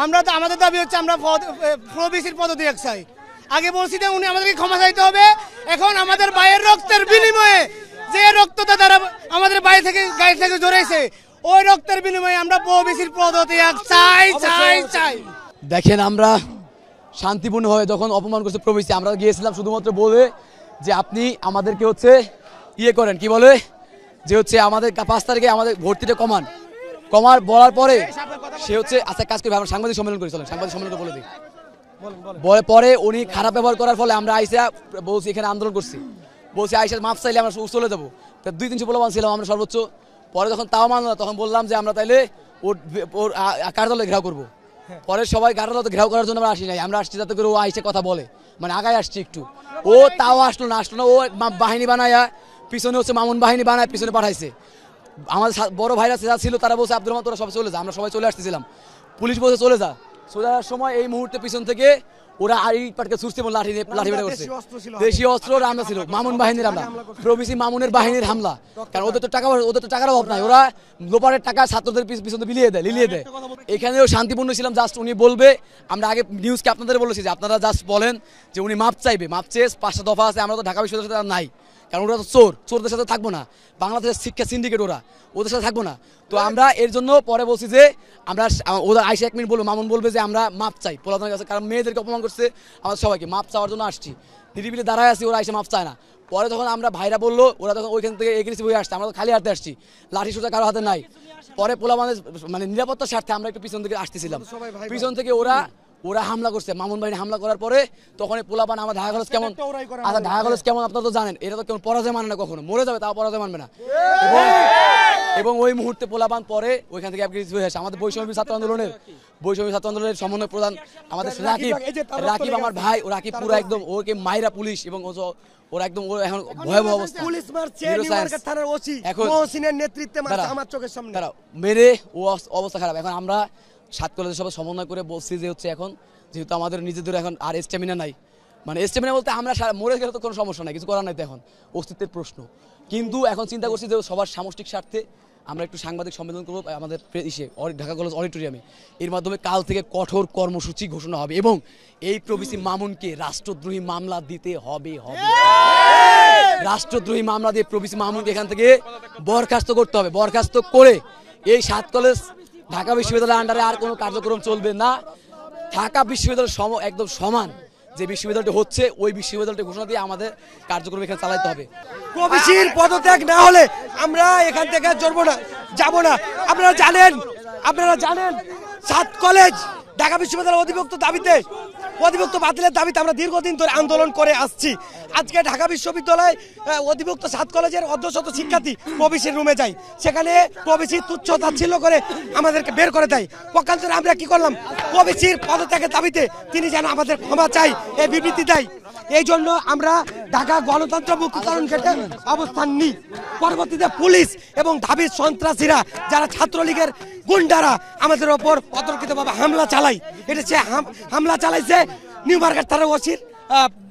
আমরা তো আমাদের দাবি হচ্ছে আমরা প্রবিসির পদত্যাগ চাই। আগে বলছি যে উনি আমাদেরকে ক্ষমা চাইতে হবে, এখন আমাদের ভাইয়ের রক্তের বিনিময়ে যে রক্তটা তারা আমাদের গায়ে থেকে জড়াইছে ওই রক্তের বিনিময়ে আমরা প্রবিসির পদত্যাগ চাই চাই চাই। দেখেন আমরা শান্তিপূর্ণভাবে যখন অপমান করছে প্রবিসি, আমরা গিয়েছিলাম শুধুমাত্র বলে যে আপনি আমাদেরকে হচ্ছে করেন কি বলে যে হচ্ছে আমাদের 5 তারিখে আমাদের ভর্তিটা কমার বলার পরে সে হচ্ছে আচ্ছা কাজ করে আমরা সাংবাদিক সম্মেলন করি, চলেন সাংবাদিক সম্মেলন বলে দিই। পরে উনি খারাপ ব্যবহার করার ফলে আমরা আইসা বলছি এখানে আন্দোলন করছি, বলছি আইসা মাপ চাইলে আমরা চলে যাবো। 2-300 পোলাপান ছিলাম আমরা সর্বোচ্চ। পরে যখন তাও মানল না তখন বললাম যে আমরা তাইলে ওর কার্যালয়ে ঘেরাও করবো। পরে সবাই কার্যালয়ে ঘেরাও করার জন্য আমরা আসি নাই, আমরা আসছি যাতে করে ও আইসে কথা বলে, মানে আগায় আসছি একটু। ও তাও আসলো না, ও বাহিনী বানায়া পিছনে হচ্ছে মামুন বাহিনী বানায় পিছনে পাঠাইছে। আমাদের বড় ভাইরা যারা ছিল তারা বলছে আব্দুর রহমান তোরা সবাই চলে যা, আমরা সবাই চলে আসতেছিলাম। পুলিশ বলছে চলে যা, চলে যাওয়ার সময় এই মুহূর্তে পিছন থেকে ওরা পাটকে ছুটছে এবং লাঠি বেড়ে করছে। দেশীয় অস্ত্র হামলা ছিল, মামুন বাহিনীর হামলা, প্রবিসি মামুনের বাহিনীর হামলা। কারণ ওদের তো টাকার অভাব নাই, ওরা লোপারের টাকা ছাত্রদের পিছনে লিলিয়ে দেয়। এখানেও শান্তিপূর্ণ ছিলাম, জাস্ট উনি বলবে, আমরা আগে নিউজকে আপনাদের বলেছি যে আপনারা জাস্ট বলেন যে উনি মাপ চাইবে, মাপ চেয়ে 5টা দফা আছে। আমরা তো ঢাকা বিশ্ববিদ্যালয়ের সাথে নাই, কারণ ওরা তো চোরদের সাথে থাকবো না, বাংলাদেশের শিক্ষা সিন্ডিকেট ওদের সাথে থাকবো না। তো আমরা এর জন্য পরে বলছি যে আমরা ওদের আইসা 1 মিনিট বলবো, মামুন বলবে যে আমরা মাপ চাই পোলাপানের কাছে, কারণ মেয়েদেরকে অপমান করছে, আমাদের সবাইকে মাপ চাওয়ার জন্য আসছি। নিরিবিলি দাঁড়ায় আসছি, ওরা আইসা মাপ চায় না। পরে যখন আমরা ভাইরা বললো, ওরা তখন ওইখান থেকে এগ্রেসিভ হয়ে আসছে, আমরা তো খালি হাতে আসছি, লাঠি সোজা কারো হাতে নাই। পরে পোলাপানের মানে নিরাপত্তার স্বার্থে আমরা একটু পিছন থেকে আসতেছিলাম, পিছন থেকে ওরা হামলা করছে। মামুন বাহিনী হামলা করার পরে তখন পোলাপান আমার ঢাকা কলেজ কেমন, আচ্ছা ঢাকা কলেজ কেমন আপনারা তো জানেন, এটা তো কেমন পরাজয় মানে না, কখনো মরে যাবে তাও পরাজয় মানবে না। এবং ওই মুহূর্তে পোলাপান পরে ওইখান থেকে হয়ে আসে। আমাদের বৈষম্য ছাত্র আন্দোলনের সমন্বয় প্রধান আমাদের রাকিব আমার ভাই, ও রাকিব পুরো একদম ওকে মাইরা পুলিশ, এবং ওরা একদম এখন ভয়াবহ অবস্থা, পুলিশ মারছে নিউমার্কেট থানার ওসি মহসিনের নেতৃত্বে মারছে আমার চোখের সামনে, তারা মেরে ও অবস্থা খারাপ। এখন আমরা 7 কলেজের সবাই সমন্বয় করে বলছি যে হচ্ছে এখন যেহেতু আমাদের নিজেদের এখন আর স্ট্যামিনা নাই, মানে স্ট্যামিনা বলতে আমরা মরে গেলে তো কোনো সমস্যা নাই, কিছু করার নাই, তো এখন অস্তিত্বের প্রশ্ন। কিন্তু এখন চিন্তা করছি যে সবার সামষ্টিক স্বার্থে আমরা একটু সাংবাদিক সম্মেলন করবো আমাদের ঢাকা কলেজ অডিটোরিয়ামে। এর মাধ্যমে কাল থেকে কঠোর কর্মসূচি ঘোষণা হবে এবং এই প্রবিসি মামুনকে রাষ্ট্রদ্রোহী মামলা দিতে হবে। রাষ্ট্রদ্রোহী মামলা দিয়ে প্রবিসি মামুনকে এখান থেকে বরখাস্ত করতে হবে। বরখাস্ত করে এই 7 কলেজ ঢাকা বিশ্ববিদ্যালয়ের আন্ডারে আর কোনো কার্যক্রম চলবে না। ঢাকা বিশ্ববিদ্যালয়ের একদম সমান যে বিশ্ববিদ্যালয়টি হচ্ছে ওই বিশ্ববিদ্যালয়টি ঘোষণা দিয়ে আমাদের কার্যক্রম এখানে চালাতে হবে। প্রবিসির পদত্যাগ না হলে আমরা এখান থেকে যাব না। আপনারা জানেন 7 কলেজ ঢাকা বিশ্ববিদ্যালয়ের অধিভুক্ত বাতিলের দাবিতে আমরা দীর্ঘদিন ধরে আন্দোলন করে আসছি। আজকে ঢাকা বিশ্ববিদ্যালয় অধিভুক্ত 7 কলেজের অর্ধশত শিক্ষার্থী প্রবিসির রুমে যায়, সেখানে প্রবিসি তুচ্ছ তাচ্ছিল্য করে আমাদেরকে বের করে দেয়। পক্ষান্তরে আমরা কি করলাম, প্রবিসির পদত্যাগের দাবিতে তিনি যেন আমাদের ক্ষমা চাই এই বিবৃতি দেয়। এই জন্য আমরা ঢাকা গণতন্ত্র মুক্তিকরণ গেটে অবস্থান নিই। পরবর্তীতে পুলিশ এবং ঢাবির সন্ত্রাসীরা যারা ছাত্রলীগের গুন্ডারা আমাদের ওপর অতর্কিতভাবে হামলা চালায়, এটা সে হামলা চালাইছে নিউমার্কেট থানার ওসির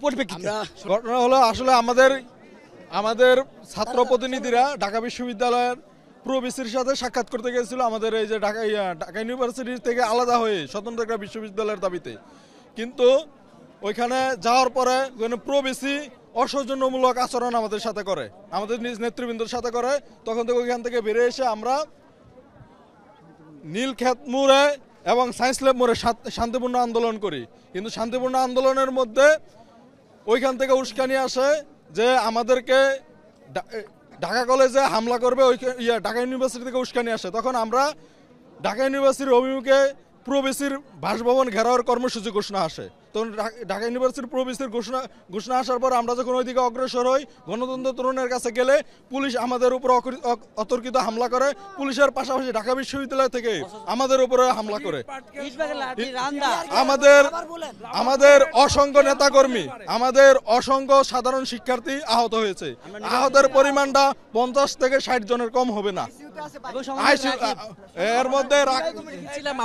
পরিপ্রেক্ষিতে। ঘটনা হলো আসলে আমাদের ছাত্র প্রতিনিধিরা ঢাকা বিশ্ববিদ্যালয়ের প্রবিসির সাথে সাক্ষাৎ করতে গিয়েছিল, আমাদের এই যে ঢাকা ইউনিভার্সিটি থেকে আলাদা হয়ে স্বতন্ত্র একটা বিশ্ববিদ্যালয়ের দাবিতে। কিন্তু ওইখানে যাওয়ার পরে প্রবিসি অসৌজন্যমূলক আচরণ আমাদের সাথে করে, আমাদের নিজ নেতৃবৃন্দের সাথে করে। তখন থেকে ওইখান থেকে বেরিয়ে এসে আমরা নীলক্ষেত মোড়ে এবং সায়েন্স ল্যাব মোড়ে শান্তিপূর্ণ আন্দোলন করি। কিন্তু শান্তিপূর্ণ আন্দোলনের মধ্যে ওইখান থেকে উস্কানি আসে যে আমাদেরকে ঢাকা কলেজে হামলা করবে, ঢাকা ইউনিভার্সিটি থেকে উস্কানি আসে। তখন আমরা ঢাকা ইউনিভার্সিটির অভিমুখে প্রবিসির বাসভবন ঘেরাওয়ের কর্মসূচি ঘোষণা আসে। তখন ঢাকা ইউনিভার্সিটির প্রবিসির ঘোষণা আসার পর আমরা যখন ওইদিকে অগ্রসর হই, গণতন্ত্র তরুণের কাছে গেলে পুলিশ আমাদের উপর অতর্কিত হামলা করে। পুলিশের পাশাপাশি ঢাকা বিশ্ববিদ্যালয় থেকে আমাদের উপরে হামলা করে। আমাদের অসংখ্য নেতাকর্মী, আমাদের অসংখ্য সাধারণ শিক্ষার্থী আহত হয়েছে। আহতের পরিমাণটা 50 থেকে 60 জনের কম হবে না। এর মধ্যে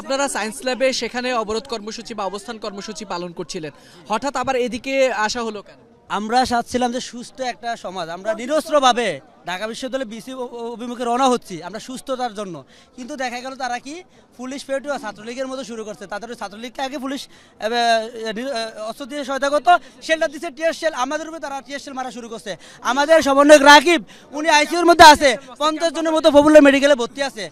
আপনারা সায়েন্স ল্যাবে সেখানে অবরোধ কর্মসূচি বা অবস্থান কর্মসূচি পালন করছিলেন, হঠাৎ আবার এদিকে আসা হলো কেন? আমরা চাচ্ছিলাম যে সুস্থ একটা সমাজ, আমরা নিরস্ত্রভাবে ঢাকা বিশ্ববিদ্যালয়ে বিসি অভিমুখে রওনা হচ্ছি আমরা সুস্থতার জন্য, কিন্তু দেখা গেল তারা কি পুলিশ পেটু ছাত্রলীগের মতো শুরু করছে। তাদের ছাত্রলীগকে আগে পুলিশ অস্ত্র দিয়ে সহায়তা করতো, শেল্টার দিচ্ছে টিয়ার শেল, আমাদের উপরে তারা টিয়ার শেল মারা শুরু করছে। আমাদের সমন্বয়ক রাকিব উনি আইসিইউর মধ্যে আছে, 50 জনের মতো পপুলার মেডিকেলে ভর্তি আছে।